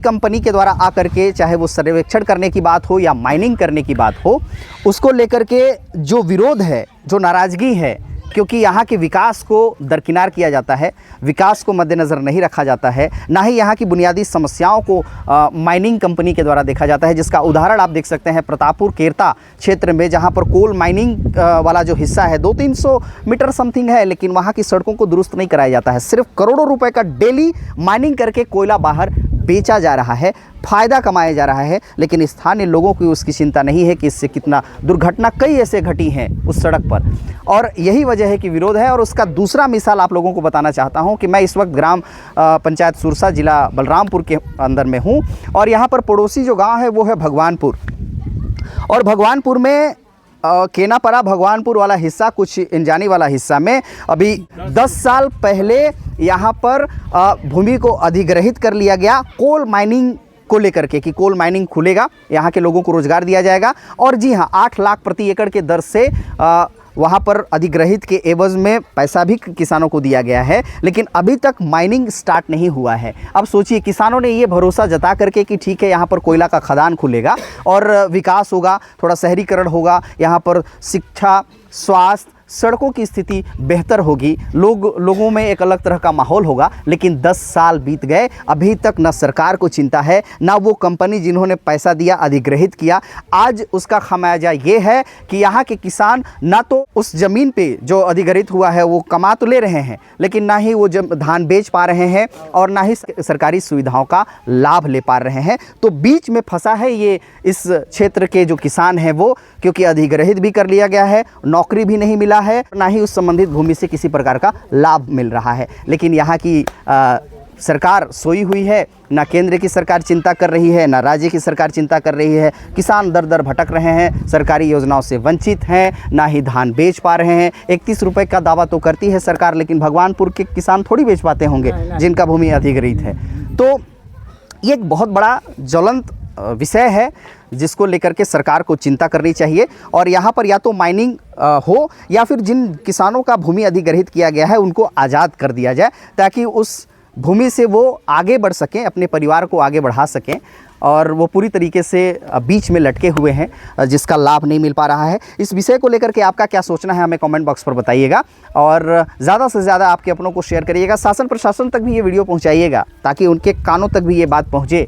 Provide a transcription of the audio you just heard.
Company के द्वारा आकर के, चाहे वो सर्वेक्षण करने की बात हो या माइनिंग करने की बात हो, उसको लेकर के जो विरोध है, जो नाराज़गी है, क्योंकि यहाँ के विकास को दरकिनार किया जाता है, विकास को मद्देनज़र नहीं रखा जाता है, ना ही यहाँ की बुनियादी समस्याओं को माइनिंग कंपनी के द्वारा देखा जाता है। जिसका उदाहरण आप देख सकते हैं प्रतापपुर केरता क्षेत्र में, जहाँ पर कोल माइनिंग वाला जो हिस्सा है 200-300 मीटर समथिंग है, लेकिन वहाँ की सड़कों को दुरुस्त नहीं कराया जाता है। सिर्फ करोड़ों रुपए का डेली माइनिंग करके कोयला बाहर बेचा जा रहा है, फ़ायदा कमाया जा रहा है, लेकिन स्थानीय लोगों की उसकी चिंता नहीं है कि इससे कितना दुर्घटना कई ऐसे घटी हैं उस सड़क पर। और यही वजह है कि विरोध है। और उसका दूसरा मिसाल आप लोगों को बताना चाहता हूं कि मैं इस वक्त ग्राम पंचायत सुरसा, जिला बलरामपुर के अंदर में हूं, और यहाँ पर पड़ोसी जो गाँव है वो है भगवानपुर। और भगवानपुर में केनापरा भगवानपुर वाला हिस्सा, कुछ इंजानी वाला हिस्सा में अभी 10 साल पहले यहाँ पर भूमि को अधिग्रहित कर लिया गया कोल माइनिंग को लेकर के, कि कोल माइनिंग खुलेगा, यहाँ के लोगों को रोजगार दिया जाएगा। और जी हाँ, 8 लाख प्रति एकड़ के दर से वहाँ पर अधिग्रहित के एवज में पैसा भी किसानों को दिया गया है, लेकिन अभी तक माइनिंग स्टार्ट नहीं हुआ है। अब सोचिए, किसानों ने ये भरोसा जता करके कि ठीक है यहाँ पर कोयला का खदान खुलेगा और विकास होगा, थोड़ा शहरीकरण होगा, यहाँ पर शिक्षा, स्वास्थ्य, सड़कों की स्थिति बेहतर होगी, लोगों में एक अलग तरह का माहौल होगा। लेकिन 10 साल बीत गए, अभी तक न सरकार को चिंता है, ना वो कंपनी जिन्होंने पैसा दिया, अधिग्रहित किया, आज उसका खामियाजा ये है कि यहाँ के किसान ना तो उस ज़मीन पे जो अधिग्रहित हुआ है वो कमा तो ले रहे हैं, लेकिन ना ही वो धान बेच पा रहे हैं और ना ही सरकारी सुविधाओं का लाभ ले पा रहे हैं। तो बीच में फंसा है ये इस क्षेत्र के जो किसान हैं वो, क्योंकि अधिग्रहित भी कर लिया गया है, नौकरी भी नहीं मिला है, ना ही उस संबंधित भूमि से किसी प्रकार का लाभ मिल रहा है। लेकिन यहाँ की सरकार सोई हुई है, ना केंद्र की सरकार चिंता कर रही है, ना राज्य की सरकार चिंता कर रही है। किसान दर दर भटक रहे हैं, सरकारी योजनाओं से वंचित हैं, ना ही धान बेच पा रहे हैं। 31 रुपए का दावा तो करती है सरकार, लेकिन भगवानपुर के किसान थोड़ी बेच पाते होंगे जिनका भूमि अधिग्रहित है। तो ये एक बहुत बड़ा ज्वलंत विषय है जिसको लेकर के सरकार को चिंता करनी चाहिए। और यहाँ पर या तो माइनिंग हो, या फिर जिन किसानों का भूमि अधिग्रहित किया गया है उनको आज़ाद कर दिया जाए, ताकि उस भूमि से वो आगे बढ़ सकें, अपने परिवार को आगे बढ़ा सकें। और वो पूरी तरीके से बीच में लटके हुए हैं, जिसका लाभ नहीं मिल पा रहा है। इस विषय को लेकर के आपका क्या सोचना है, हमें कमेंट बॉक्स पर बताइएगा। और ज़्यादा से ज़्यादा आपके अपनों को शेयर करिएगा, शासन प्रशासन तक भी ये वीडियो पहुंचाइएगा, ताकि उनके कानों तक भी ये बात पहुंचे।